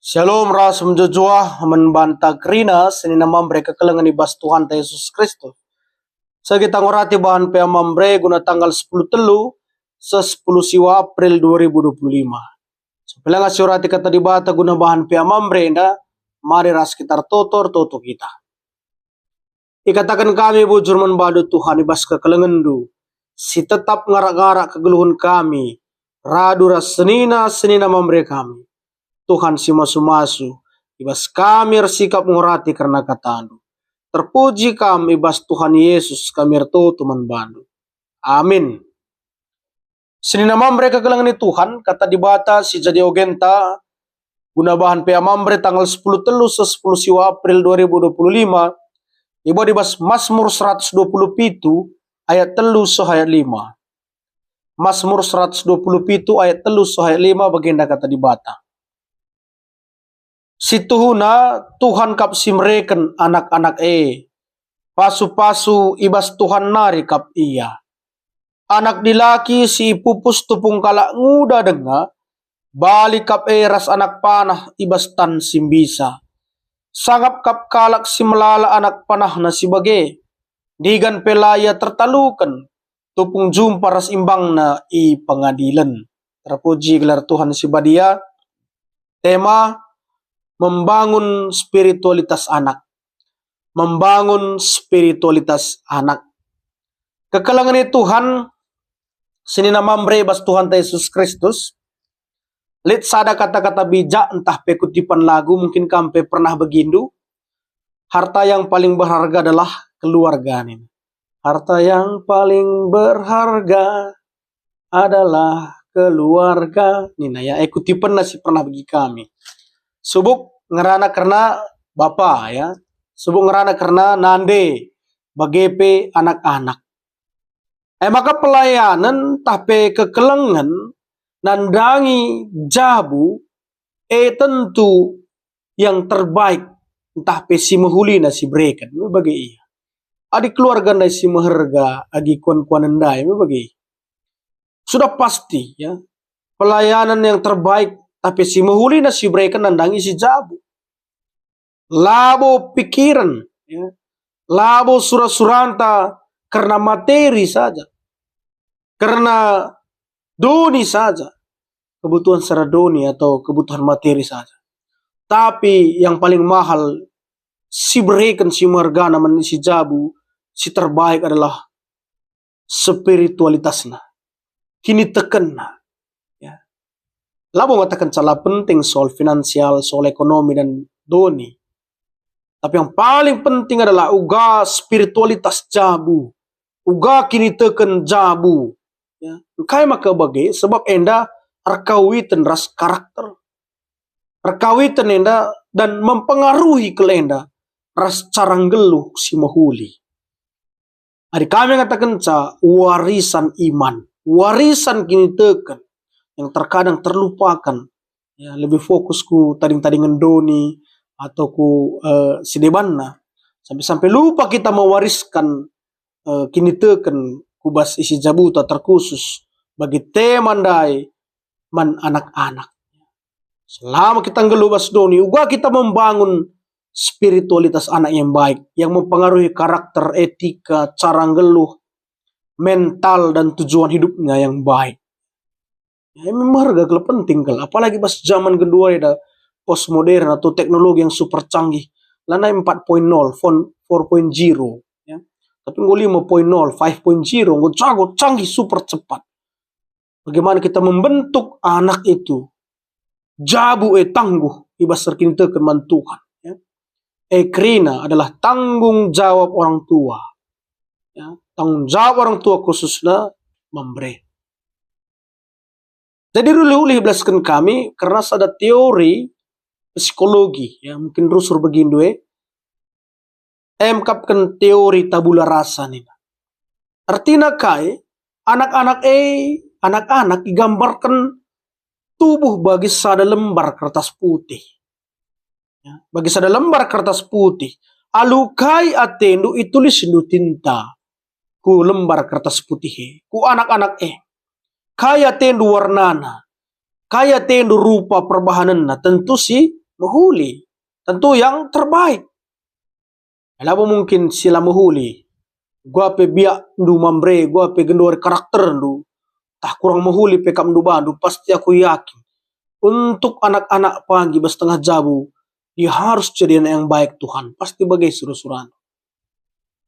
Shalom ras menjojua membantah krina seni nama mereka kelengan ibas Tuhan Yesus Kristus. Sekitar ngorati bahan pea mambre guna tanggal 10 telu se 10 siwa April 2025. Sepelang asyurati kata dibata guna bahan pea mambre nda mari ras sekitar toto kita. Ikatakan kami bujur membadu Tuhan ibas kekelengan du. Si tetap ngarak-ngarak kegeluhun kami. Radu ras senina mambre kami. Tuhan si masu-masu, ibas kami bersikap ngurati karena kata-Anu. Terpuji kami ibas Tuhan Yesus kami teman bandu. Amin. Sini nama mereka kelangan Tuhan, kata dibata si jadi ogenta, guna bahan pea mambre tanggal 10 telu se 10 siwa April 2025, iba dibas Mazmur 127 ayat telu so ayat 5. Mazmur 127 ayat telu so ayat 5 baginda kata dibata. Situhuna Tuhan kap simreken anak-anak pasu-pasu ibas Tuhan nari kap iya. Anak dilaki si pupus tupung kalak nguda denga, balik kap ras anak panah ibas tan simbisa. Sangap kap kalak si melala anak panah na si bage, digan pelaya tertalukan, tupung jumpa ras imbang na i pengadilan. Terpuji gelar Tuhan si badia. Tema membangun spiritualitas anak. Membangun spiritualitas anak. Kekalangan Tuhan, sini nama bas Tuhan Yesus Kristus. Lihat sada kata-kata bijak, entah pekutipan lagu, mungkin kampe pernah begindu. Harta yang paling berharga adalah keluarga ini. Harta yang paling berharga adalah keluarga. Nina ya, kutipan nasi pernah bagi kami. Subuk ngerana karena bapa ya. Subuk ngerana karena nande bagepe anak-anak. Maka pelayanan tapi kekelengan nandangi jabu tentu yang terbaik entah pe si mahuli na si brekan bagi iya. Adi keluarga na si maharga agi kuan-kuan ndai bagi. Sudah pasti ya. Pelayanan yang terbaik tapi si mahuli na si brekan nandangi si jabu. Labo pikiran, ya. Labo surah-suranta karena materi saja. Karena doni saja. Kebutuhan secara doni atau kebutuhan materi saja. Tapi yang paling mahal, si brekan si margana si jabu, si terbaik adalah spiritualitasnya. Kini tekenna. Labo mengatakan salah penting soal finansial, soal ekonomi dan doni. Tapi yang paling penting adalah uga spiritualitas jabu. Uga kini teken jabu. Ya. Kaya maka bagi sebab enda rekawitan ras karakter. Rekawitan enda dan mempengaruhi ke enda ras carang geluh si mahuli. Hari kami mengatakan warisan iman. Warisan kini teken. Yang terkadang terlupakan, ya, lebih fokus ku tading-tadingan doni atau ku sidebanna sampai lupa kita mewariskan kini teken kubas isi jabuta terkhusus bagi temandai man anak-anak. Selama kita ngelubas doni, uga kita membangun spiritualitas anak yang baik yang mempengaruhi karakter, etika, cara ngeluh, mental dan tujuan hidupnya yang baik. Ya, memang harga kalau penting kalau apalagi pas zaman kedua ada postmodern atau teknologi yang super canggih. Lana 4.0, phone 4.0 ya. Tapi gue 5.0, 5.0 gue jago canggih super cepat. Bagaimana kita membentuk anak itu jabu tangguh ibas terkini teman Tuhan ya. Krina adalah tanggung jawab orang tua. Ya, tanggung jawab orang tua khususnya memberi. Jadi dulu belaskan kami karena ada teori psikologi ya mungkin rusur begitu emkapkan teori tabula rasa nih. Artinya kai anak-anak digambarkan tubuh bagi sada lembar kertas putih. Ya, bagi sada lembar kertas putih. Alukai atendu itulis nu tinta ku lembar kertas putih ku anak-anak kaya tendu warnana, kaya tendu rupa perbahananna, tentu si Mahuli. Tentu yang terbaik. Labo mungkin sila mahuli. Gua pe biak ndu mambre, gua pe gendor karakter ndu. Tah kurang mahuli pe kam ndu bandu, pasti aku yakin. Untuk anak-anak pagi setengah jabu, dia harus jadi anak yang baik Tuhan. Pasti bagai suruh-suruhan.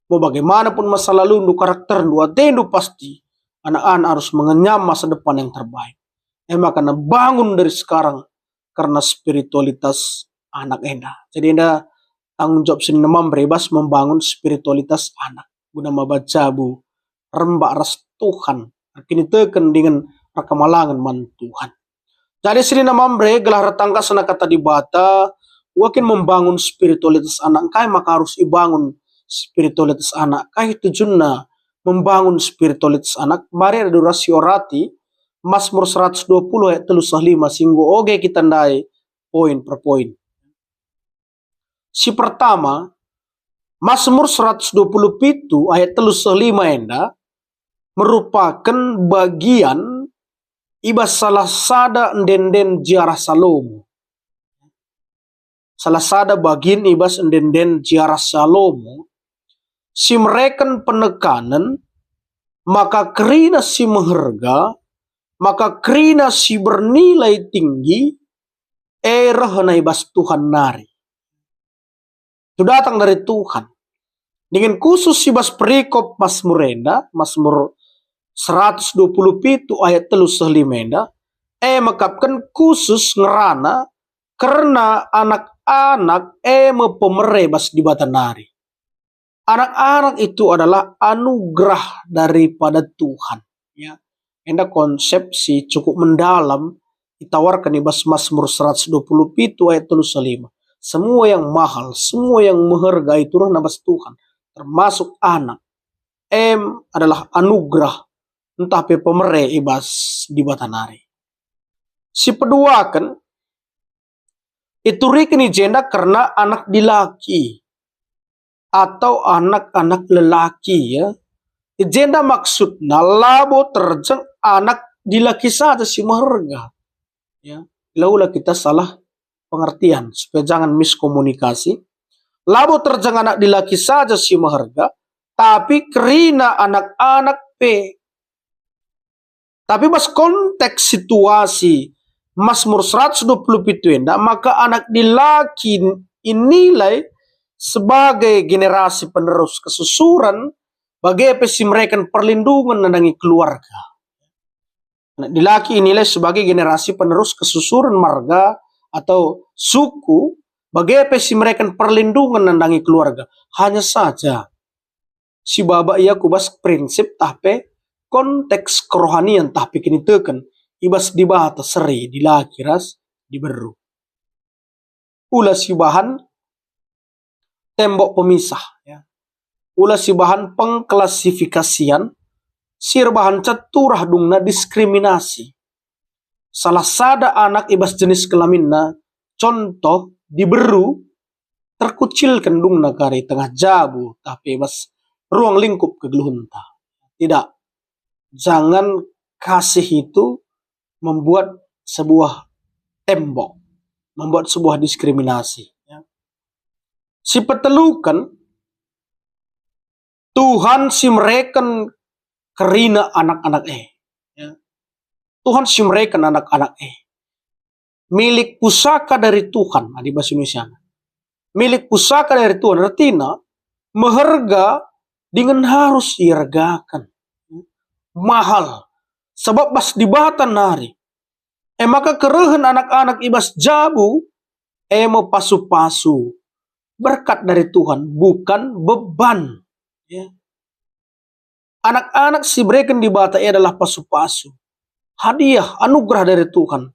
Mau bagaimanapun masa lalu ndu karakter ndu atendu pasti. Anak-anak harus mengenyam masa depan yang terbaik. Makanya bangun dari sekarang karena spiritualitas anak enda. Jadi enda tanggung jawab sini namam bebas membangun spiritualitas anak. Guna mabaca bu rembak ras Tuhan. Kini teken dengan rakamalangan man Tuhan. Jadi sini namam gelah retangka sana kata di bata. Wakin membangun spiritualitas anak kai maka harus ibangun spiritualitas anak. Kai tujuannya membangun spiritualitas anak. Mari ada rasio rati. Mazmur 120 ayat 35 singgo oge kita ndai poin per poin. Si pertama, Mazmur 127 ayat 35 enda merupakan bagian ibas salah sada ndenden jiarah Salomo. Salah sada bagian ibas ndenden jiarah Salomo si mereken penekanan maka kerina si mengharga maka kerina si bernilai tinggi na ibas Tuhan nari. Itu datang dari Tuhan. Dengan khusus si bas perikop Mazmur enda, Mazmur 127 ayat 35 enda, makapkan khusus ngerana karena anak-anak pemere bas di batanari. Anak-anak itu adalah anugerah daripada Tuhan. Ya. Enda konsepsi cukup mendalam ditawarkan di Mazmur 127 ayat 35. Semua yang mahal, semua yang menghargai turun nabas Tuhan, termasuk anak. Adalah anugerah entah pe pemere ibas di batanari. Si kedua kan itu rikini jenda karena anak dilaki atau anak-anak lelaki ya. Jenda maksudnya labo terjeng anak dilaki saja si maharga. Ya, laulah kita salah pengertian supaya jangan miskomunikasi. Labo terjeng anak dilaki saja si maharga, tapi kerina anak-anak pe. Tapi pas konteks situasi Mazmur 127 enda, maka anak dilaki inilai sebagai generasi penerus kesusuran bagi si mereka perlindungan nandangi keluarga. Anak dilaki inilai sebagai generasi penerus kesusuran marga atau suku bagi si mereka perlindungan nandangi keluarga. Hanya saja si baba ia kubas prinsip tapi konteks kerohanian tapi kini teken ibas dibata seri dilaki ras diberu. Ulah si bahan tembok pemisah ya. Ulah si bahan pengklasifikasian sir bahan caturah dungna diskriminasi. Salah sada anak ibas jenis kelaminna contoh diberu terkucilkan dungna kari tengah jabu tapi ibas ruang lingkup kegeluhunta. Tidak. Jangan kasih itu membuat sebuah tembok, membuat sebuah diskriminasi. Ya. Si petelukan Tuhan si mereka kerina anak-anak ya. Tuhan si mereka anak-anak milik pusaka dari Tuhan di bahasa Indonesia. Milik pusaka dari Tuhan artinya meharga dengan harus dihargakan. Mahal. Sebab bas dibatan nari. Maka kerehan anak-anak ibas jabu mau pasu-pasu. Berkat dari Tuhan, bukan beban. Ya. Anak-anak si breken di bata adalah pasu-pasu. Hadiah, anugerah dari Tuhan.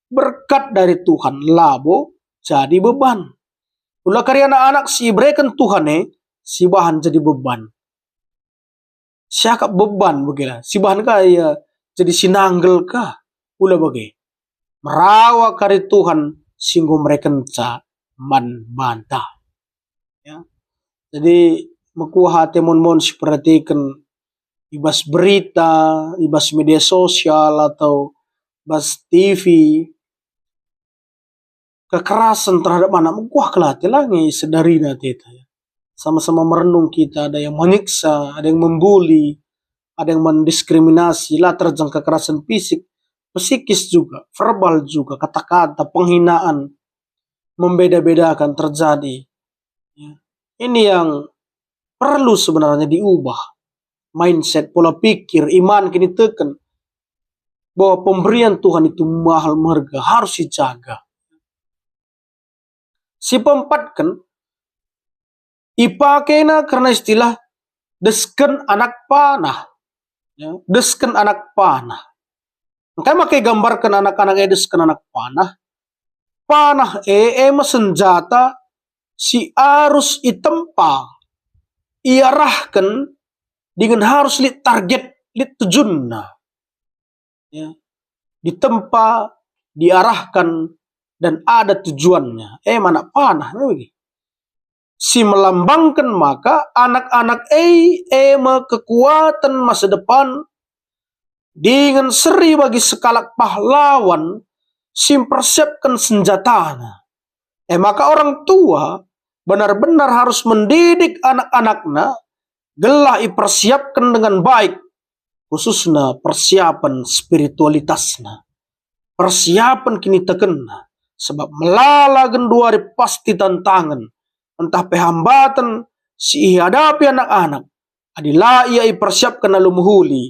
Berkat dari Tuhan, labo jadi beban. Ulah karya anak-anak si breken Tuhan si bahan jadi beban. Siakap beban begila. Si bahan kaya jadi sinanggel kah? Ulah bagi. Merawa kari Tuhan singgo mereka man bantah. Ya. Jadi makuha temon-mon si perhatikan ibas berita, ibas media sosial atau ibas TV. kekerasan terhadap anak, wah kelati lagi sedari nanti itu ya. Sama-sama merenung kita, ada yang menyiksa, ada yang membuli, ada yang mendiskriminasi, lah terjang kekerasan fisik, psikis juga, verbal juga, kata-kata, penghinaan, membeda-bedakan terjadi. Ya. Ini yang perlu sebenarnya diubah. Mindset, pola pikir, iman kini tekan bahwa pemberian Tuhan itu mahal harga, harus dijaga. Si keempat kan ipakena karena istilah desken anak panah. Ya, desken anak panah. Makanya makai gambarkan anak-anak desken anak panah. Panah senjata si arus itempa. Iarahkan dengan harus lihat target, lihat tujuannya. Ya. Ditempa, diarahkan, dan ada tujuannya. Mana panah. Si melambangkan maka anak-anak kekuatan masa depan dengan seri bagi sekalak pahlawan si mempersiapkan senjatanya. Maka orang tua benar-benar harus mendidik anak-anaknya gelah dipersiapkan dengan baik, khususnya persiapan spiritualitasnya, persiapan kini tekena, sebab melala genduari pasti tantangan, entah hambatan si hadapi anak-anak, adilah ia persiapkan lalu muhuli,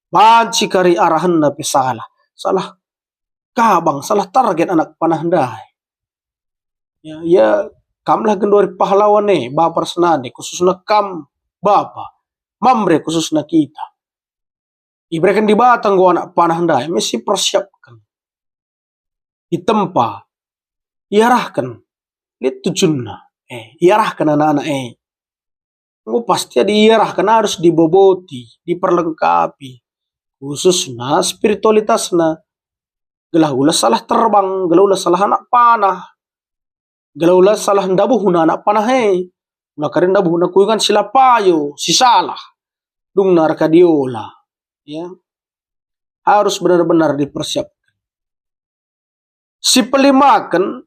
banci kari arahan napi salah kabang, salah target anak panah dai. Ya kamlah genduari pahlawan bapak senade, khususnya kam Bapa, mamre khususnya kita. Iberikan di batang gua anak panah dai, mesti persiapkan. Ditempa, iarahkan, lihat tujuannya. Iarahkan anak-anak Gua pasti diarahkan harus diboboti, diperlengkapi. Khususnya spiritualitasnya. Gelah salah terbang, gelah salah anak panah. Gelah salah ndabuhuna anak panah Nakarin dabuh na kuingan sila payo, si salah, dung narkadiola, ya harus benar-benar dipersiapkan. Si pelimakan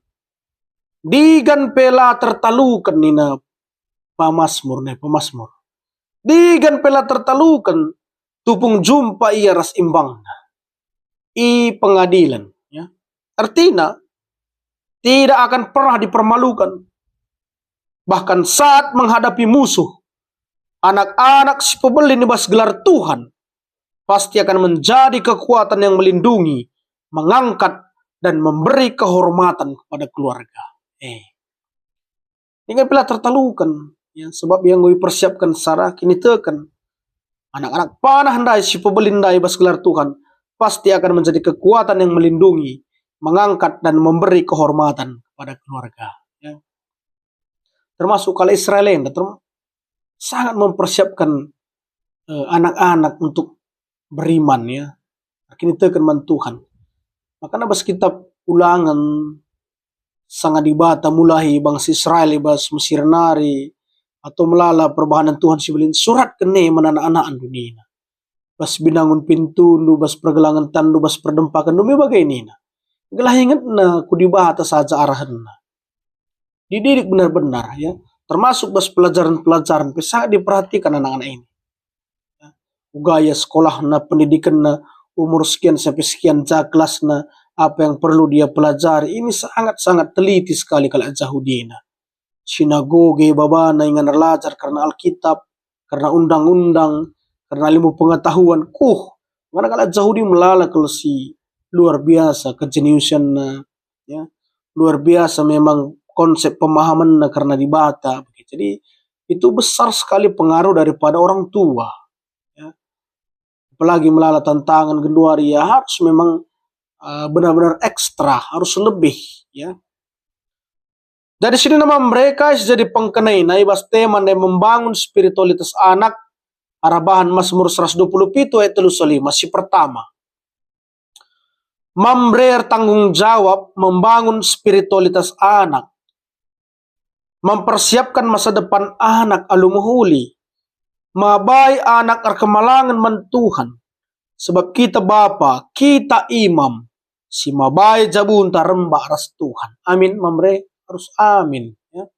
digan pela tertalukan nina pemasmur. Digan pela tertalukan tupung jumpa ia ras imbangna. I pengadilan, ya. Artinya tidak akan pernah dipermalukan. Bahkan saat menghadapi musuh, anak-anak si pebeli nibas gelar Tuhan pasti akan menjadi kekuatan yang melindungi, mengangkat, dan memberi kehormatan kepada keluarga. Ini pula tertalukan, ya, sebab yang gue persiapkan secara kini tekan. Anak-anak panah handai si pebeli ndai bas gelar Tuhan pasti akan menjadi kekuatan yang melindungi, mengangkat, dan memberi kehormatan kepada keluarga. Ya. Termasuk kalau Israel sangat mempersiapkan anak-anak untuk beriman, ya. Kini tekan Tuhan. Makanya bas kitab Ulangan sangat dibata mulai bangsa Israel bas Mesir nari atau melala perbahanan Tuhan sibelin surat kene anak-anak dunia. Bas binangun pintu nu bas pergelangan tandu bas perdempakan nu bagainina. Gelah ingat na ku dibata saja arahanna. Dididik benar-benar, ya, termasuk bas pelajaran-pelajaran sangat diperhatikan anak-anak ini. Ya. Gaya sekolah na pendidikan na umur sekian sampai sekian kelas na apa yang perlu dia pelajari ini sangat-sangat teliti sekali kalau Yahudina. Sinagoge babana ingan belajar karena Alkitab, karena undang-undang, karena ilmu pengetahuan. Karena kalau Yahudi melala kalau si luar biasa kejeniusan, ya, luar biasa memang konsep pemahaman karena dibata. Jadi itu besar sekali pengaruh daripada orang tua. Ya. Apalagi melala tantangan genduari, ya harus memang benar-benar ekstra, harus lebih. Ya. Dari sini nama mereka jadi pengkenai naibas tema yang membangun spiritualitas anak arabahan Mazmur 127 ayat 35 si pertama. Memberi tanggung jawab membangun spiritualitas anak. Mempersiapkan masa depan anak alumuhuli. Mabai anak kemalangan mentuhan. Sebab kita bapa, kita imam. Si mabai jabun rembak ras Tuhan. Amin mamre harus amin. Ya.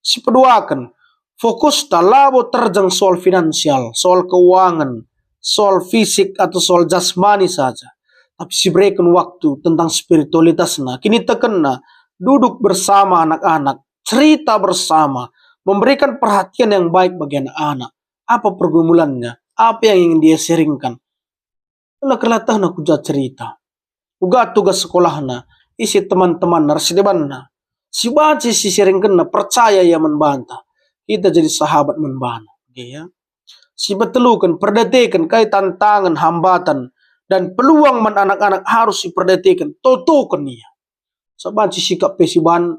Si peduakan fokus talabo terjang soal finansial, soal keuangan, soal fisik atau soal jasmani saja. Tapi si berikan waktu tentang spiritualitas kini tekenna duduk bersama anak-anak, cerita bersama, memberikan perhatian yang baik bagi anak-anak. Apa pergumulannya? Apa yang ingin dia sharingkan? Kalau kelihatan aku cerita. Uga tugas sekolahna, isi teman-teman narasidebanna. Si baca si sharingkan percaya ya membantah. Kita jadi sahabat membana. Ya. Si betelukan, perdetekan kait tantangan, hambatan, dan peluang anak-anak harus diperdetekan. Totokan dia. Sebaca sikap pesiban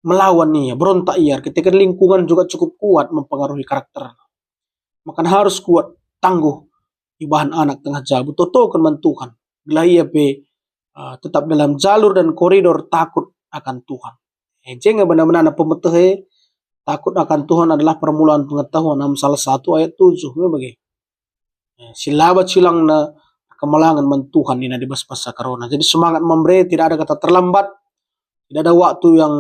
melawan nia, berontak ia. Ketika lingkungan juga cukup kuat mempengaruhi karakter. Maka harus kuat, tangguh di bahan anak tengah jabu. Totokan mentuhan. Bila ia tetap dalam jalur dan koridor takut akan Tuhan. Jangan benar-benar pemetih takut akan Tuhan adalah permulaan pengetahuan. Salah 1 ayat 7. Silabat silang na kemalangan mentuhan ini di masa corona. Jadi semangat memberi, tidak ada kata terlambat. Tidak ada waktu yang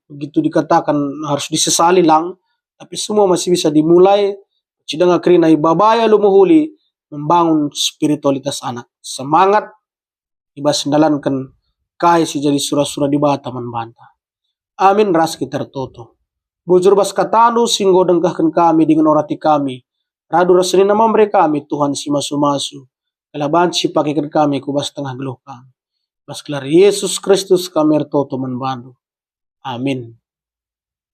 begitu dikatakan harus disesali lang. Tapi semua masih bisa dimulai. Cidang akhirnya ibabaya lumuhuli membangun spiritualitas anak. Semangat ibas mendalankan kai si jadi surah-surah di bata membantah. Amin ras kita tertutup. Bujur bas katanu singgo dengkahkan kami dengan orati kami. Radu rasani nama mereka kami Tuhan si masu-masu. Kalaban si pakaikan kami kubas tengah geluh kami. Bas kelar Yesus Kristus kami ertoto membantu. Amin.